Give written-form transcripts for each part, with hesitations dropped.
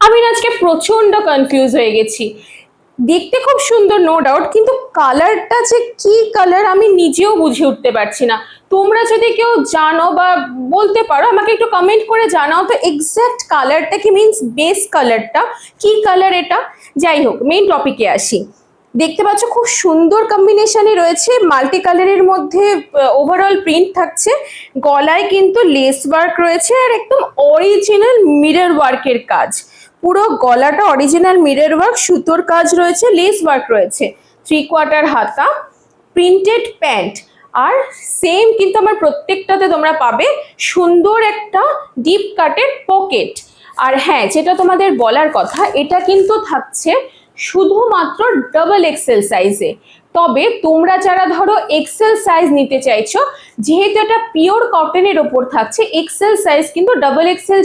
আমি না আজকে প্রচন্ড কনফিউজ হয়ে গেছি। দেখতে খুব সুন্দর নো ডাউট, কিন্তু কালারটা যে কি কালার আমি নিজেও বুঝে উঠতে পারছি না। তোমরা যদি কেউ জানো বা বলতে পারো আমাকে একটু কমেন্ট করে জানাও তো, এক্স্যাক্ট কালারটা কি, মিন্স বেস কালারটা কি কালার এটা। যাই হোক, মেইন টপিকে আসি। দেখতে পাচ্ছ খুব সুন্দর কম্বিনেশনে রয়েছে, মাল্টি কালারের মধ্যে ওভারঅল প্রিন্ট থাকছে। গলায় কিন্তু লেস ওয়ার্ক রয়েছে আর একদম অরিজিনাল মিরর ওয়ার্কের কাজ। পুরো গলাটা অরিজিনাল মিরর ওয়ার্ক, সুতোর কাজ রয়েছে, লেস ওয়ার্ক রয়েছে। 3/4 হাতা, প্রিন্টেড প্যান্ট। আর সেম কিন্তু আমার প্রত্যেকটাতে তোমরা পাবে সুন্দর একটা ডিপ কাটের পকেট। আর হ্যাঁ, যেটা তোমাদের বলার কথা, এটা কিন্তু থাকছে শুধুমাত্র ডাবল এক্সেল সাইজে। তবে তোমরা যারা ধরো এক্সেল সাইজ নিতে চাইছো, যেহেতু এটা পিওর কটনের ওপর থাকছে, এক্সেল সাইজ কিন্তু ডাবল এক্সেল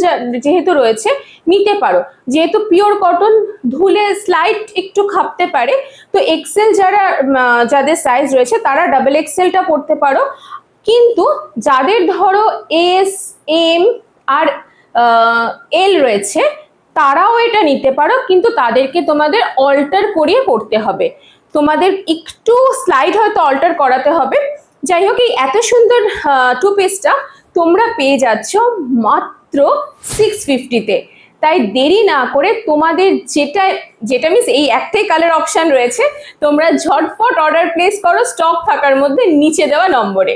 যেহেতু রয়েছে নিতে পারো। যেহেতু পিওর কটন, ধুলে স্লাইড একটু খাপতে পারে, তো এক্সেল যাদের সাইজ রয়েছে তারা ডাবল এক্সেলটা পড়তে পারো। কিন্তু যাদের ধরো এস, এম আর এল রয়েছে তারাও এটা নিতে পারো, কিন্তু তাদেরকে তোমাদের অল্টার করিয়ে পড়তে হবে, তোমাদের একটু স্লাইড হয়তো অল্টার করাতে হবে। যাই হোক, এই এত সুন্দর টু পিসটা তোমরা পেয়ে যাচ্ছ মাত্র 650-তে। তাই দেরি না করে তোমাদের যেটা যেটা মিন্স এই একটাই কালার অপশন রয়েছে, তোমরা ঝটপট অর্ডার প্লেস করো স্টক থাকার মধ্যে নিচে দেওয়া নম্বরে।